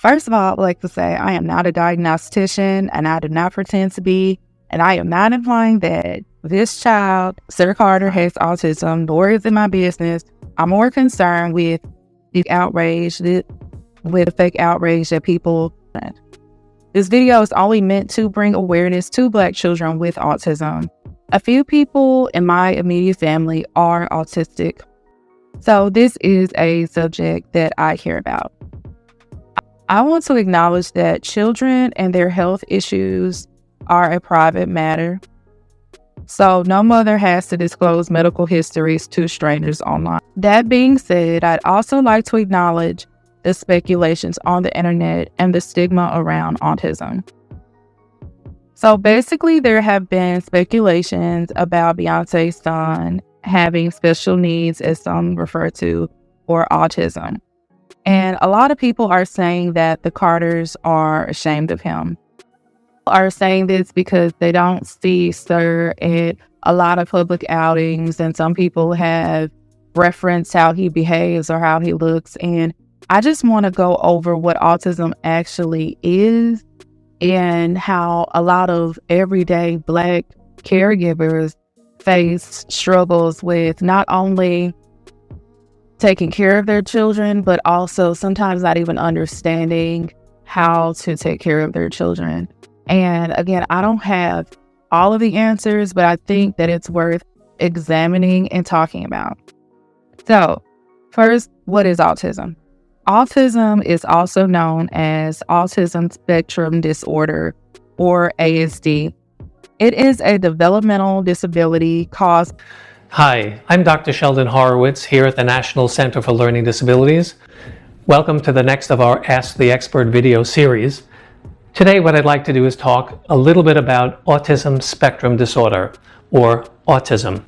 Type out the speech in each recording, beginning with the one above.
First of all, I would like to say I am not a diagnostician, and I do not pretend to be, and I am not implying that this child, Sir Carter, has autism, nor is it my business. I'm more concerned with the outrage, with the fake outrage that people. This video is only meant to bring awareness to Black children with autism. A few people in my immediate family are autistic, so this is a subject that I care about. I want to acknowledge that children and their health issues are a private matter, so no mother has to disclose medical histories to strangers online. That being said, I'd also like to acknowledge the speculations on the internet and the stigma around autism. So basically, there have been speculations about Beyonce's son having special needs, as some refer to, or autism. And a lot of people are saying that the Carters are ashamed of him. Are saying this because they don't see Sir at a lot of public outings, and some people have referenced how he behaves or how he looks. And I just want to go over what autism actually is and how a lot of everyday Black caregivers face struggles with not only taking care of their children, but also sometimes not even understanding how to take care of their children. And again, I don't have all of the answers, but I think that it's worth examining and talking about. So first, what is autism? Autism is also known as Autism Spectrum Disorder, or ASD. It is a developmental disability caused. Hi, I'm Dr. Sheldon Horowitz here at the National Center for Learning Disabilities. Welcome to the next of our Ask the Expert video series. Today, what I'd like to do is talk a little bit about autism spectrum disorder, or autism.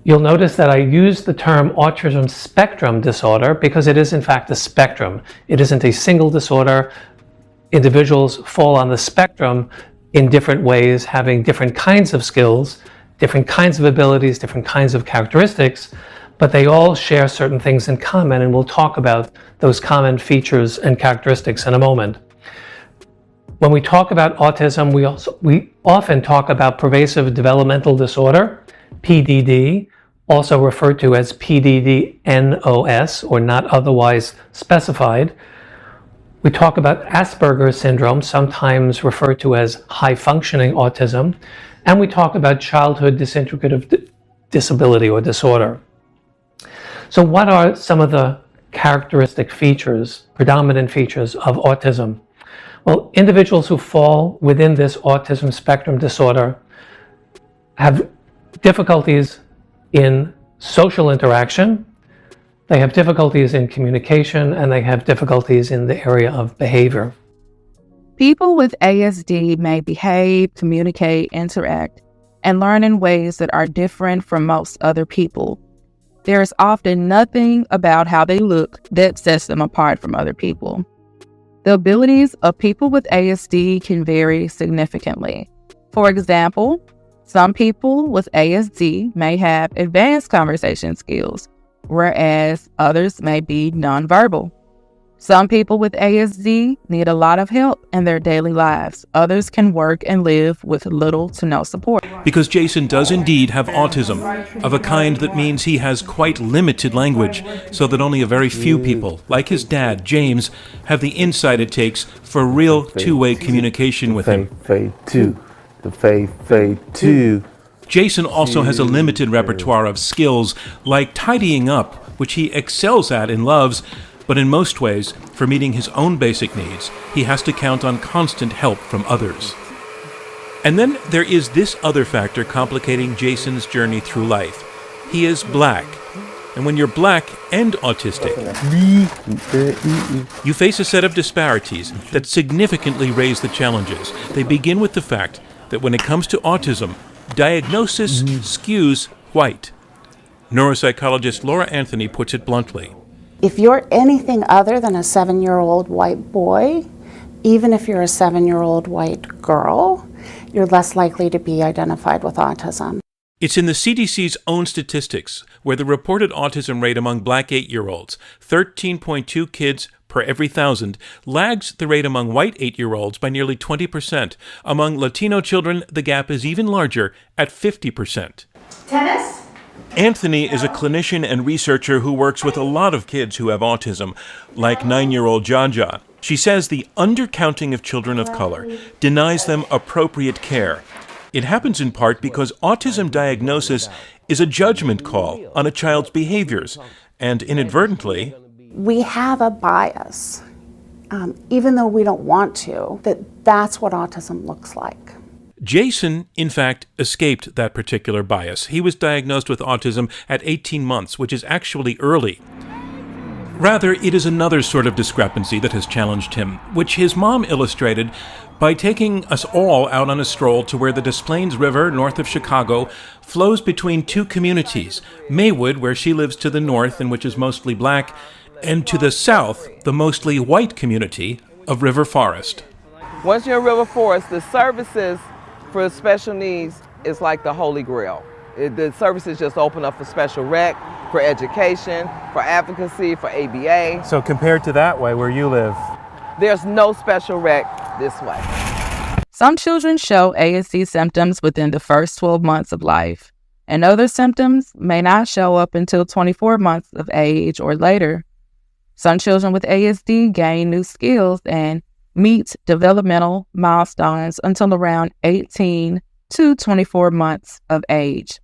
You'll notice that I use the term autism spectrum disorder because it is in fact a spectrum. It isn't a single disorder. Individuals fall on the spectrum in different ways, having different kinds of skills, different kinds of abilities, different kinds of characteristics, but they all share certain things in common, and we'll talk about those common features and characteristics in a moment. When we talk about autism, we often talk about pervasive developmental disorder, PDD, also referred to as PDD-NOS, or not otherwise specified. We talk about Asperger's syndrome, sometimes referred to as high-functioning autism, and we talk about childhood disintegrative disability or disorder. So what are some of the characteristic features, predominant features of autism? Well, individuals who fall within this autism spectrum disorder have difficulties in social interaction, they have difficulties in communication, and they have difficulties in the area of behavior. People with ASD may behave, communicate, interact, and learn in ways that are different from most other people. There is often nothing about how they look that sets them apart from other people. The abilities of people with ASD can vary significantly. For example, some people with ASD may have advanced conversation skills, whereas others may be nonverbal. Some people with ASD need a lot of help in their daily lives. Others can work and live with little to no support. Because Jason does indeed have autism, of a kind that means he has quite limited language, so that only a very few people, like his dad, James, have the insight it takes for real two-way communication with him. Jason also has a limited repertoire of skills, like tidying up, which he excels at and loves, but in most ways, for meeting his own basic needs, he has to count on constant help from others. And then there is this other factor complicating Jason's journey through life. He is Black. And when you're Black and autistic, you face a set of disparities that significantly raise the challenges. They begin with the fact that when it comes to autism, diagnosis skews white. Neuropsychologist Laura Anthony puts it bluntly. If you're anything other than a 7-year-old white boy, even if you're a 7-year-old white girl, you're less likely to be identified with autism. It's in the CDC's own statistics, where the reported autism rate among black 8-year-olds, 13.2 kids per every 1,000, lags the rate among white 8-year-olds by nearly 20%. Among Latino children, the gap is even larger at 50%. Tennis? Anthony is a clinician and researcher who works with a lot of kids who have autism, like 9-year-old Jaja. She says the undercounting of children of color denies them appropriate care. It happens in part because autism diagnosis is a judgment call on a child's behaviors, and inadvertently, We have a bias, even though we don't want to, that's what autism looks like. Jason, in fact, escaped that particular bias. He was diagnosed with autism at 18 months, which is actually early. Rather, it is another sort of discrepancy that has challenged him, which his mom illustrated by taking us all out on a stroll to where the Des Plaines River, north of Chicago, flows between two communities, Maywood, where she lives to the north and which is mostly black, and to the south, the mostly white community of River Forest. Once you're in River Forest, the services for special needs is like the Holy Grail. The services just open up for special rec, for education, for advocacy, for ABA. So compared to that way where you live, There's no special rec this way. Some children show ASD symptoms within the first 12 months of life, and other symptoms may not show up until 24 months of age or later. Some children with ASD gain new skills and meet developmental milestones until around 18 to 24 months of age.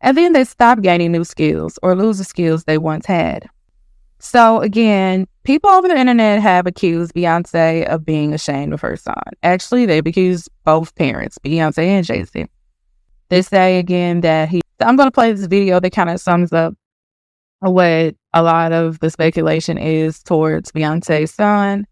And then they stop gaining new skills or lose the skills they once had. So again, people over the internet have accused Beyonce of being ashamed of her son. Actually, they've accused both parents, Beyonce and Jay-Z. They say again that I'm going to play this video that kind of sums up what a lot of the speculation is towards Beyonce's son.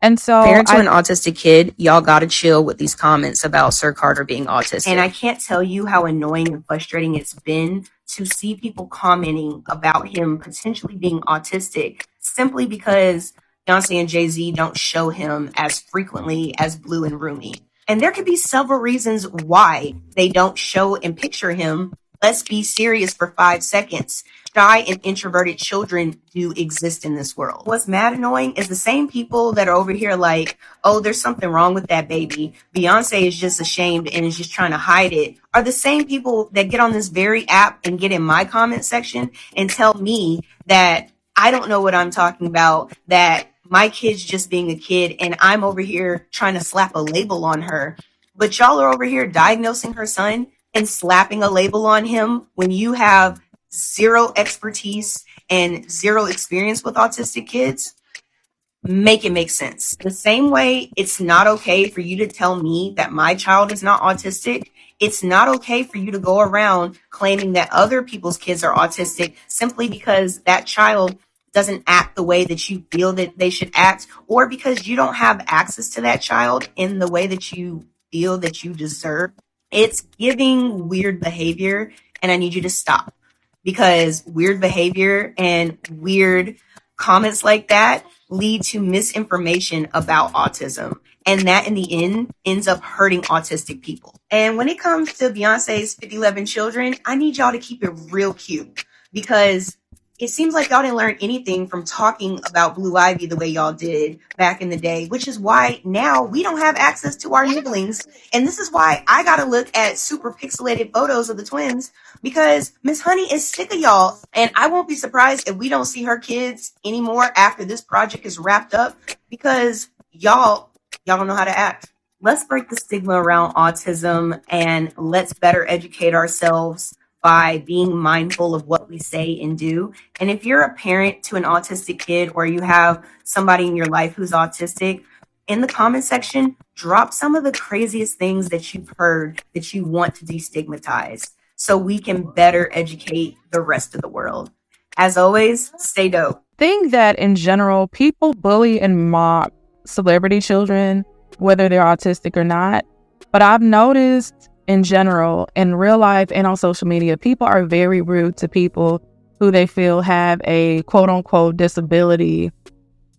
And so Parents to an autistic kid, y'all gotta chill with these comments about Sir Carter being autistic. And I can't tell you how annoying and frustrating it's been to see people commenting about him potentially being autistic simply because Beyonce and Jay-Z don't show him as frequently as Blue and Rumi. And there could be several reasons why they don't show and picture him. Let's be serious for 5 seconds. Shy and introverted children do exist in this world. What's mad annoying is the same people that are over here like, oh, there's something wrong with that baby. Beyonce is just ashamed and is just trying to hide it, are the same people that get on this very app and get in my comment section and tell me that I don't know what I'm talking about, that my kid's just being a kid and I'm over here trying to slap a label on her. But y'all are over here diagnosing her son and slapping a label on him when you have zero expertise and zero experience with autistic kids. Make it make sense. The same way it's not okay for you to tell me that my child is not autistic, it's not okay for you to go around claiming that other people's kids are autistic simply because that child doesn't act the way that you feel that they should act, or because you don't have access to that child in the way that you feel that you deserve. It's giving weird behavior, and I need you to stop. Because weird behavior and weird comments like that lead to misinformation about autism. And that in the end ends up hurting autistic people. And when it comes to Beyonce's 5011 children, I need y'all to keep it real cute. Because it seems like y'all didn't learn anything from talking about Blue Ivy the way y'all did back in the day, which is why now we don't have access to our nibblings. And this is why I got to look at super pixelated photos of the twins, because Miss Honey is sick of y'all. And I won't be surprised if we don't see her kids anymore after this project is wrapped up, because y'all don't know how to act. Let's break the stigma around autism and let's better educate ourselves by being mindful of what we say and do. And if you're a parent to an autistic kid, or you have somebody in your life who's autistic, in the comment section, drop some of the craziest things that you've heard that you want to destigmatize so we can better educate the rest of the world. As always, stay dope. Think that in general, people bully and mock celebrity children, whether they're autistic or not. But I've noticed in general, in real life and on social media, people are very rude to people who they feel have a quote unquote disability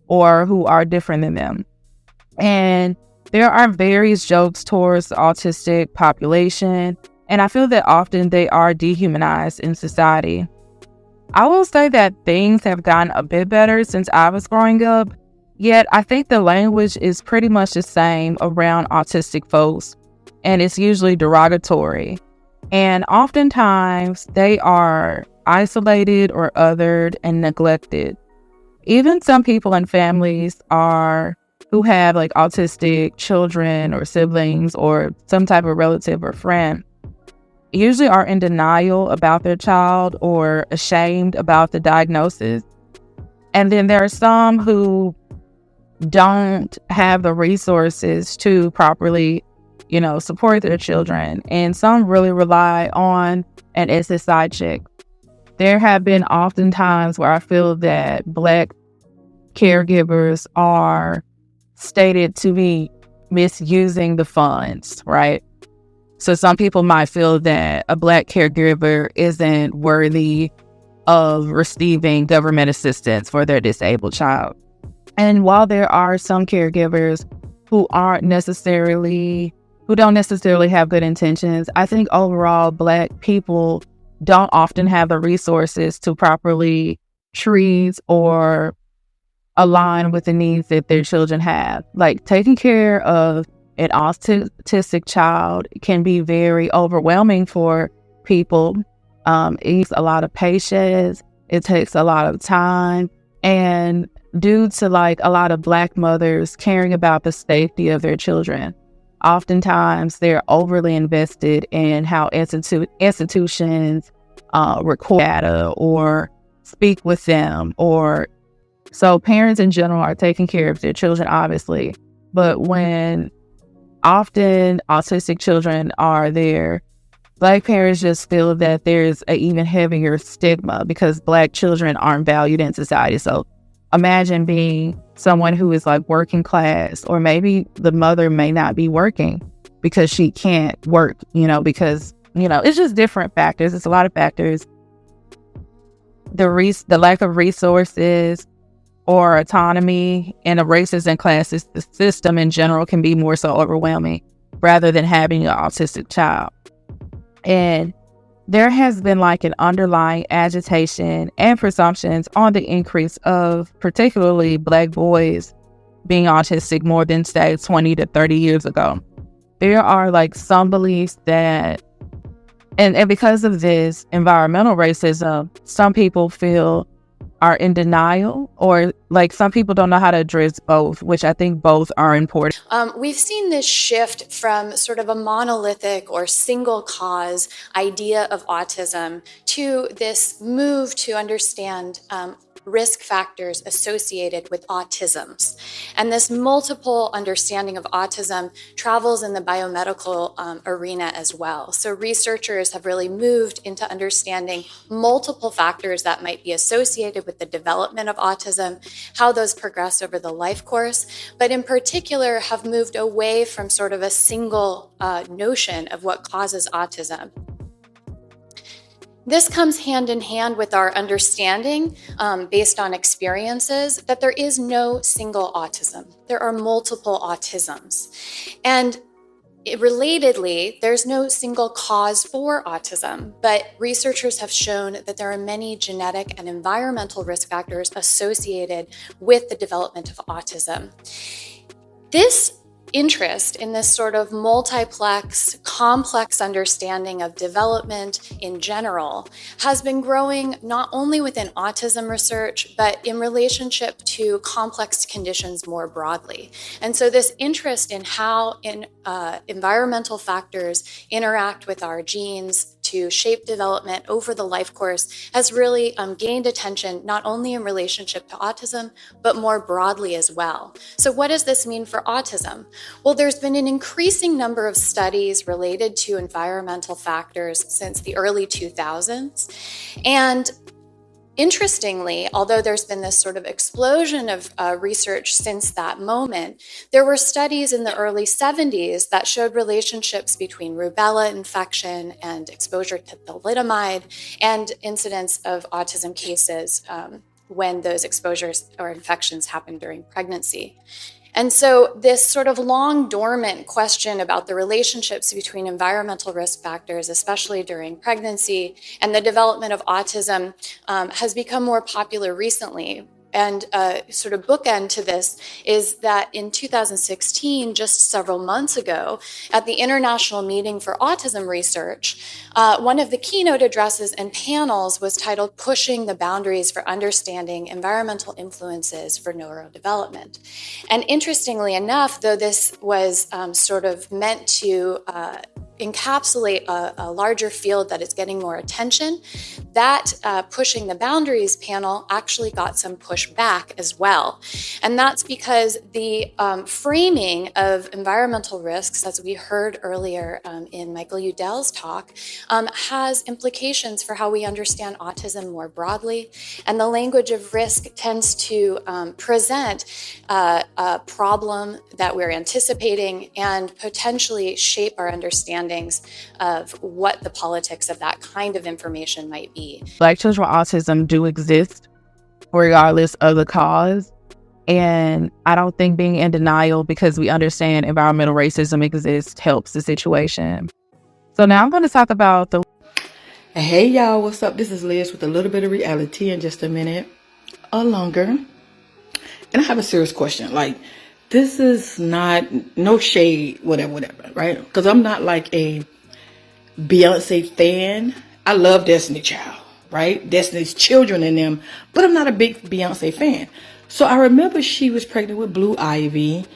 or who are different than them. And there are various jokes towards the autistic population. And I feel that often they are dehumanized in society. I will say that things have gotten a bit better since I was growing up, yet I think the language is pretty much the same around autistic folks, and it's usually derogatory. And oftentimes they are isolated or othered and neglected. Even some people and families who have like autistic children or siblings or some type of relative or friend usually are in denial about their child or ashamed about the diagnosis. And then there are some who don't have the resources to properly, support their children. And some really rely on an SSI check. There have been often times where I feel that Black caregivers are stated to be misusing the funds, right? So some people might feel that a Black caregiver isn't worthy of receiving government assistance for their disabled child. And while there are some caregivers who don't necessarily have good intentions, I think overall Black people don't often have the resources to properly treat or align with the needs that their children have. Like taking care of an autistic child can be very overwhelming for people. It takes a lot of patience. It takes a lot of time. And due to like a lot of Black mothers caring about the safety of their children, oftentimes they're overly invested in how institutions record data or speak with them. So parents in general are taking care of their children, obviously. But when often autistic children are there, Black parents just feel that there's an even heavier stigma because Black children aren't valued in society. So imagine being someone who is like working class, or maybe the mother may not be working because she can't work, because, it's just different factors. It's a lot of factors. The lack of resources or autonomy in a racist and classist system in general can be more so overwhelming rather than having an autistic child. And there has been like an underlying agitation and presumptions on the increase of particularly Black boys being autistic more than say 20 to 30 years ago. There are like some beliefs that, and because of this environmental racism, some people are in denial, or like some people don't know how to address both, which I think both are important. We've seen this shift from sort of a monolithic or single cause idea of autism to this move to understand risk factors associated with autisms. And this multiple understanding of autism travels in the biomedical arena as well. So researchers have really moved into understanding multiple factors that might be associated with the development of autism, how those progress over the life course, but in particular have moved away from sort of a single notion of what causes autism. This comes hand in hand with our understanding, based on experiences, that there is no single autism. There are multiple autisms. And relatedly, there's no single cause for autism, but researchers have shown that there are many genetic and environmental risk factors associated with the development of autism. This interest in this sort of multiplex, complex understanding of development in general has been growing not only within autism research, but in relationship to complex conditions more broadly. And so this interest in how environmental factors interact with our genes to shape development over the life course has really gained attention, not only in relationship to autism, but more broadly as well. So what does this mean for autism? Well, there's been an increasing number of studies related to environmental factors since the early 2000s. And interestingly, although there's been this sort of explosion of research since that moment, there were studies in the early 70s that showed relationships between rubella infection and exposure to thalidomide and incidence of autism cases when those exposures or infections happened during pregnancy. And so this sort of long dormant question about the relationships between environmental risk factors, especially during pregnancy, and the development of autism has become more popular recently. And a sort of bookend to this is that in 2016, just several months ago, at the International Meeting for Autism Research, one of the keynote addresses and panels was titled Pushing the Boundaries for Understanding Environmental Influences for Neurodevelopment. And interestingly enough, though this was sort of meant to encapsulate a larger field that is getting more attention, that Pushing the Boundaries panel actually got some pushback as well. And that's because the framing of environmental risks, as we heard earlier in Michael Udell's talk, has implications for how we understand autism more broadly. And the language of risk tends to present a problem that we're anticipating and potentially shape our understandings of what the politics of that kind of information might be. Black children with autism do exist regardless of the cause. And I don't think being in denial because we understand environmental racism exists helps the situation. So now I'm going to talk about the... Hey y'all, what's up? This is Liz with a little bit of reality in just a minute or longer. And I have a serious question. Like, this is not, no shade, whatever, right? Because I'm not like a Beyonce fan. I love Destiny Child, right? Destiny's Children in them, but I'm not a big Beyonce fan. So I remember she was pregnant with Blue Ivy,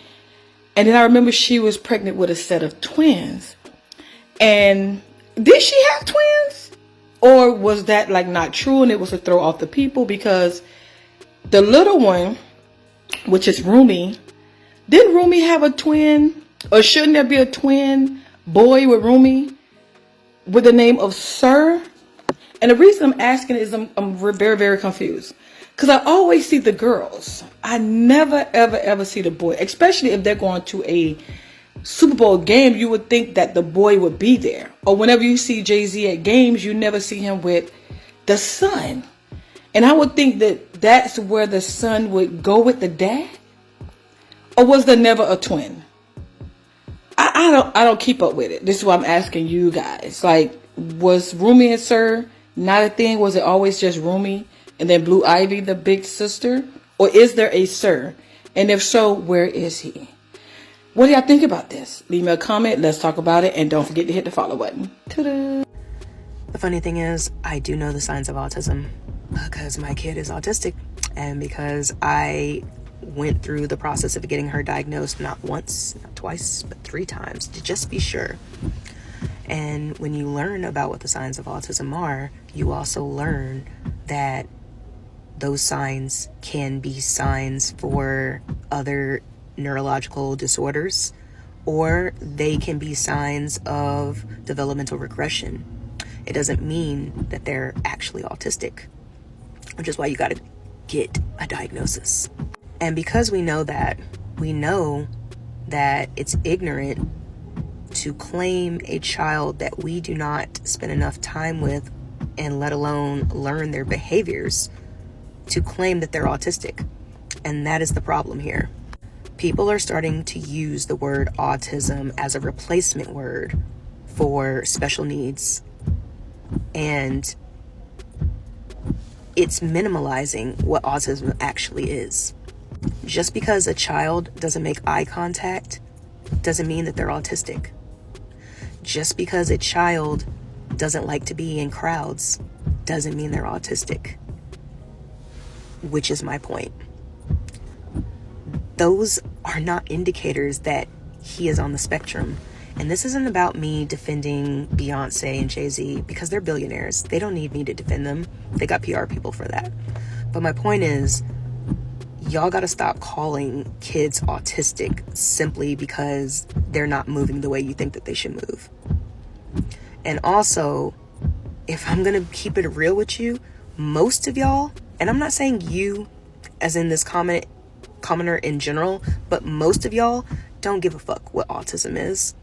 and then I remember she was pregnant with a set of twins. And did she have twins? Or was that like not true and it was to throw off the people? Because the little one, which is Rumi, didn't Rumi have a twin? Or shouldn't there be a twin boy with Rumi with the name of Sir? And the reason I'm asking is I'm very, very confused. Because I always see the girls. I never, ever see the boy. Especially if they're going to a Super Bowl game, you would think that the boy would be there. Or whenever you see Jay-Z at games, you never see him with the son. And I would think that that's where the son would go with the dad. Or was there never a twin? I don't keep up with it. This is what I'm asking you guys. Like, was Rumi and Sir not a thing? Was it always just Rumi and then Blue Ivy, the big sister? Or is there a Sir? And if so, where is he? What do y'all think about this? Leave me a comment. Let's talk about it. And don't forget to hit the follow button. Ta-da! The funny thing is, I do know the signs of autism because my kid is autistic and because I went through the process of getting her diagnosed not once, not twice, but 3 times to just be sure. And when you learn about what the signs of autism are, you also learn that those signs can be signs for other neurological disorders, or they can be signs of developmental regression. It doesn't mean that they're actually autistic, which is why you got to get a diagnosis. And because we know that it's ignorant to claim a child that we do not spend enough time with, and let alone learn their behaviors, to claim that they're autistic. And that is the problem here. People are starting to use the word autism as a replacement word for special needs. And it's minimalizing what autism actually is. Just because a child doesn't make eye contact doesn't mean that they're autistic. Just because a child doesn't like to be in crowds doesn't mean they're autistic. Which is my point. Those are not indicators that he is on the spectrum. And this isn't about me defending Beyonce and Jay-Z because they're billionaires. They don't need me to defend them. They got PR people for that. But my point is, y'all got to stop calling kids autistic simply because they're not moving the way you think that they should move. And also, if I'm going to keep it real with you, most of y'all, and I'm not saying you as in this commenter in general, but most of y'all don't give a fuck what autism is,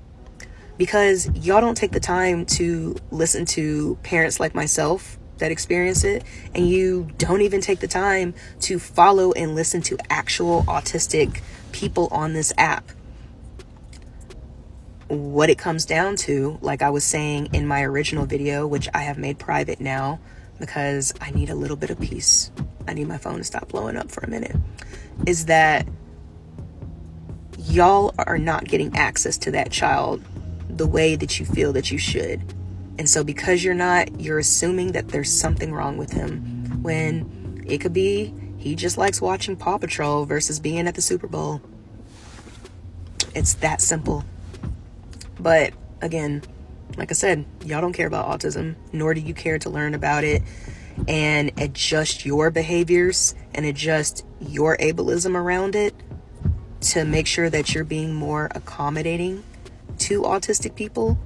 because y'all don't take the time to listen to parents like myself that experience it, and you don't even take the time to follow and listen to actual autistic people on this app. What it comes down to, like I was saying in my original video, which I have made private now because I need a little bit of peace, I need my phone to stop blowing up for a minute, is that y'all are not getting access to that child the way that you feel that you should. And so because you're not, you're assuming that there's something wrong with him, when it could be he just likes watching Paw Patrol versus being at the Super Bowl. It's that simple. But again, like I said, y'all don't care about autism, nor do you care to learn about it and adjust your behaviors and adjust your ableism around it to make sure that you're being more accommodating to autistic people.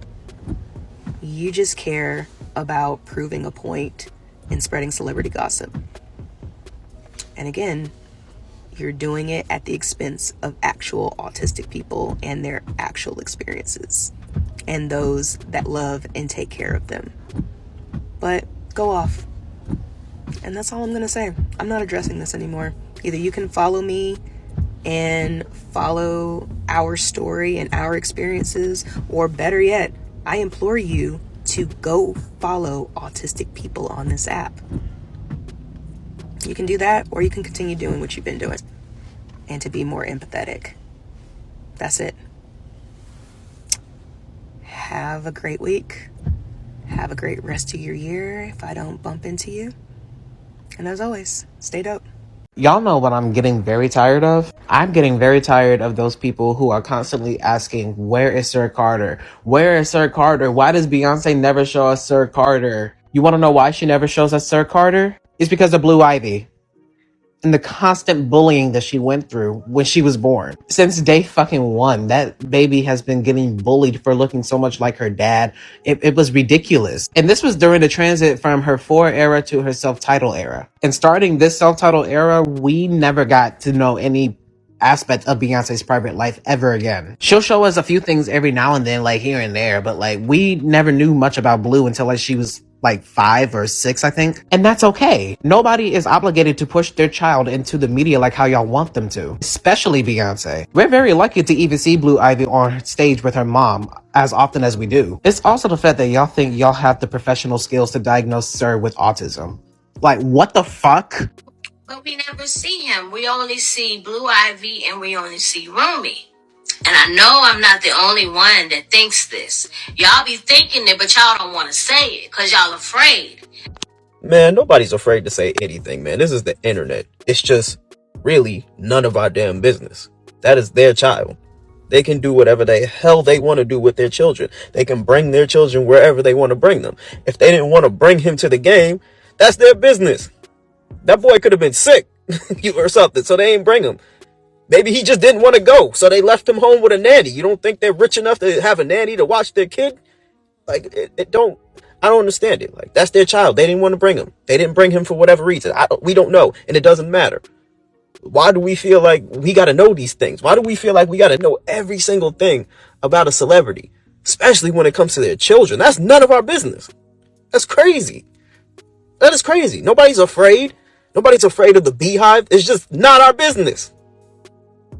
You just care about proving a point and spreading celebrity gossip. And again, you're doing it at the expense of actual autistic people and their actual experiences and those that love and take care of them. But go off. And that's all I'm going to say. I'm not addressing this anymore. Either you can follow me and follow our story and our experiences, or better yet, I implore you to go follow autistic people on this app. You can do that, or you can continue doing what you've been doing and to be more empathetic. That's it. Have a great week. Have a great rest of your year if I don't bump into you. And as always, stay dope. Y'all know what I'm getting very tired of? I'm getting very tired of those people who are constantly asking, where is Sir Carter? Where is Sir Carter? Why does Beyonce never show us Sir Carter? You want to know why she never shows us Sir Carter? It's because of Blue Ivy and the constant bullying that she went through when she was born. Since day fucking one, that baby has been getting bullied for looking so much like her dad. It was ridiculous. And this was during the transit from her 4 era to her self-titled era. And starting this self-titled era, we never got to know any aspect of Beyonce's private life ever again. She'll show us a few things every now and then, like here and there, but like we never knew much about Blue until like she was like 5 or 6, I think. And that's okay. Nobody is obligated to push their child into the media like how y'all want them to, especially Beyonce. We're very lucky to even see Blue Ivy on stage with her mom as often as we do. It's also the fact that y'all think y'all have the professional skills to diagnose Sir with autism. Like, what the fuck? But we never see him. We only see Blue Ivy and we only see Romy. And I know I'm not the only one that thinks this. Y'all be thinking it, but y'all don't want to say it because y'all afraid. Man, nobody's afraid to say anything, man. This is the internet. It's just really none of our damn business. That is their child. They can do whatever the hell they want to do with their children. They can bring their children wherever they want to bring them. If they didn't want to bring him to the game, that's their business. That boy could have been sick or something, so they ain't bring him. Maybe he just didn't want to go, so they left him home with a nanny. You don't think they're rich enough to have a nanny to watch their kid? Like, I don't understand it. Like, that's their child. They didn't want to bring him. They didn't bring him for whatever reason. We don't know, and it doesn't matter. Why do we feel like we got to know these things? Why do we feel like we got to know every single thing about a celebrity, especially when it comes to their children? That's none of our business. That's crazy. That is crazy. Nobody's afraid. Nobody's afraid of the beehive. It's just not our business.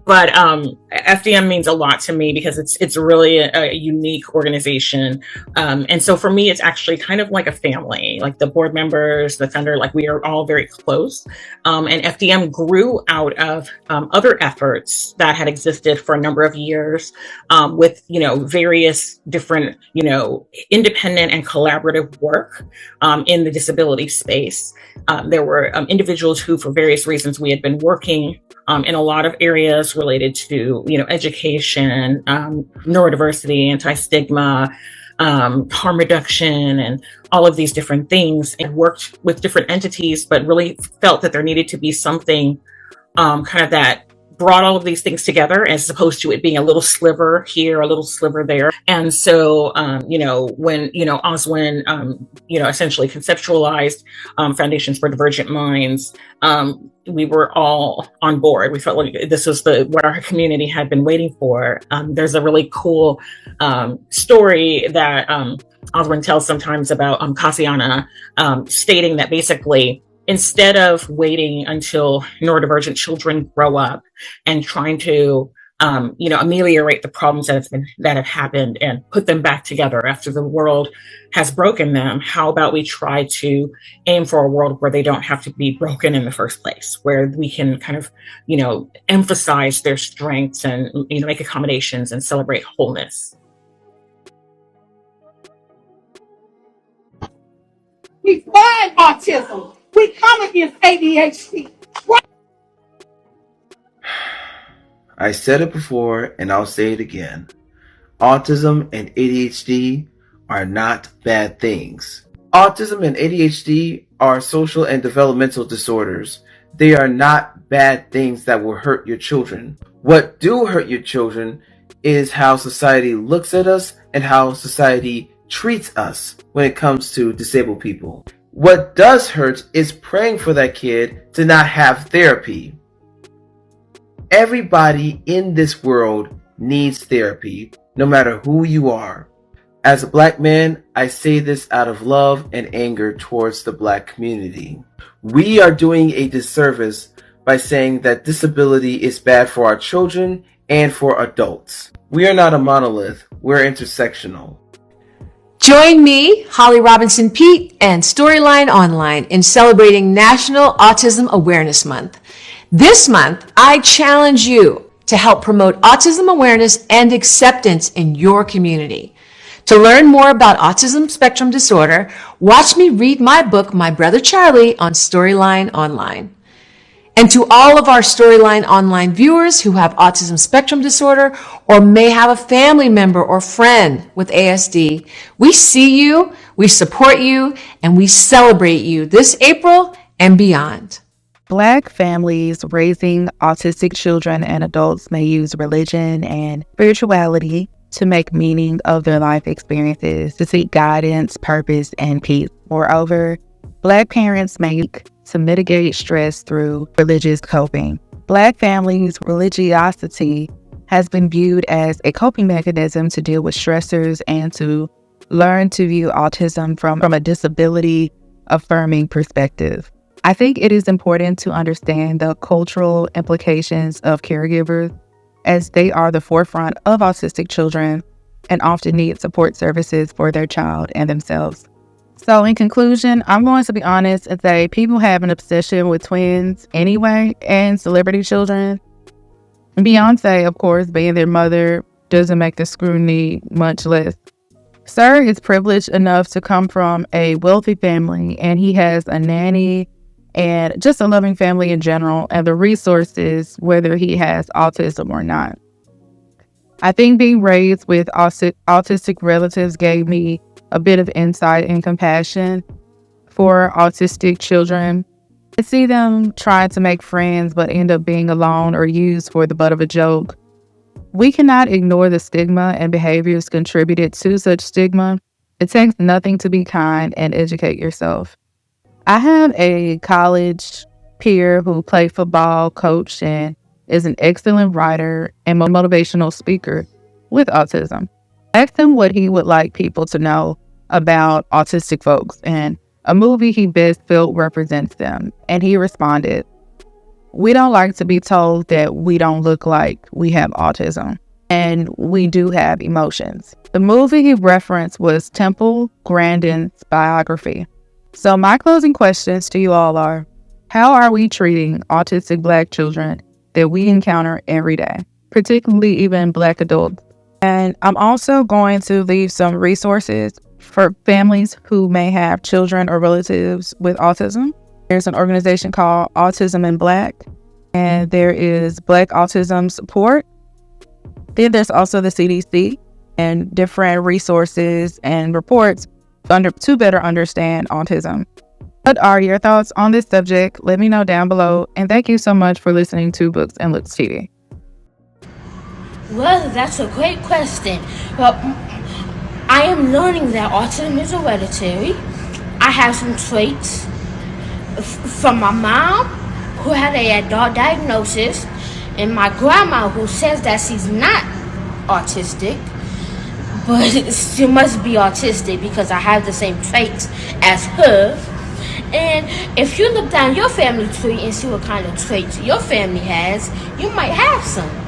But FDM means a lot to me because it's really a unique organization. And so for me, it's actually kind of like a family, like the board members, the founder, like we are all very close. And FDM grew out of other efforts that had existed for a number of years with, various different, independent and collaborative work in the disability space. There were individuals who, for various reasons, we had been working in a lot of areas related to, education, neurodiversity, anti-stigma, harm reduction, and all of these different things, and worked with different entities, but really felt that there needed to be something kind of that brought all of these things together as opposed to it being a little sliver here, a little sliver there. And so, when, Oswin, essentially conceptualized Foundations for Divergent Minds, we were all on board. We felt like this was what our community had been waiting for. There's a really cool story that Oswin tells sometimes about Cassiana stating that basically instead of waiting until neurodivergent children grow up and trying to ameliorate the problems that have happened and put them back together after the world has broken them, how about we try to aim for a world where they don't have to be broken in the first place, where we can kind of, emphasize their strengths and, make accommodations and celebrate wholeness. We fight autism. We come against ADHD. I said it before and I'll say it again. Autism and ADHD are not bad things. Autism and ADHD are social and developmental disorders. They are not bad things that will hurt your children. What do hurt your children is how society looks at us and how society treats us when it comes to disabled people. What does hurt is praying for that kid to not have therapy. Everybody in this world needs therapy, no matter who you are. As a Black man, I say this out of love and anger towards the Black community. We are doing a disservice by saying that disability is bad for our children and for adults. We are not a monolith, we're intersectional. Join me, Holly Robinson Peete, and Storyline Online in celebrating National Autism Awareness Month. This month, I challenge you to help promote autism awareness and acceptance in your community. To learn more about autism spectrum disorder, watch me read my book, My Brother Charlie, on Storyline Online. And to all of our Storyline Online viewers who have autism spectrum disorder or may have a family member or friend with ASD, we see you, we support you, and we celebrate you this April and beyond. Black families raising autistic children and adults may use religion and spirituality to make meaning of their life experiences, to seek guidance, purpose, and peace. Moreover, Black parents make to mitigate stress through religious coping. Black families' religiosity has been viewed as a coping mechanism to deal with stressors and to learn to view autism from a disability-affirming perspective. I think it is important to understand the cultural implications of caregivers, as they are the forefront of autistic children and often need support services for their child and themselves. So in conclusion, I'm going to be honest and say people have an obsession with twins anyway and celebrity children. Beyonce, of course, being their mother doesn't make the scrutiny much less. Sir is privileged enough to come from a wealthy family, and he has a nanny and just a loving family in general, and the resources, whether he has autism or not. I think being raised with autistic relatives gave me a bit of insight and compassion for autistic children. I see them trying to make friends but end up being alone or used for the butt of a joke. We cannot ignore the stigma and behaviors contributed to such stigma. It takes nothing to be kind and educate yourself. I have a college peer who played football, coached, and is an excellent writer and motivational speaker with autism. I asked him what he would like people to know about autistic folks and a movie he best felt represents them. And he responded, "We don't like to be told that we don't look like we have autism, and we do have emotions." The movie he referenced was Temple Grandin's biography. So my closing questions to you all are, how are we treating autistic Black children that we encounter every day, particularly even Black adults? And I'm also going to leave some resources for families who may have children or relatives with autism. There's an organization called Autism in Black, and there is Black Autism Support. Then there's also the CDC and different resources and reports to better understand autism. What are your thoughts on this subject? Let me know down below. And thank you so much for listening to Books&Looks TV. Well, that's a great question. Well, I am learning that autism is hereditary. I have some traits from my mom, who had an adult diagnosis, and my grandma, who says that she's not autistic, but she must be autistic because I have the same traits as her. And if you look down your family tree and see what kind of traits your family has, you might have some.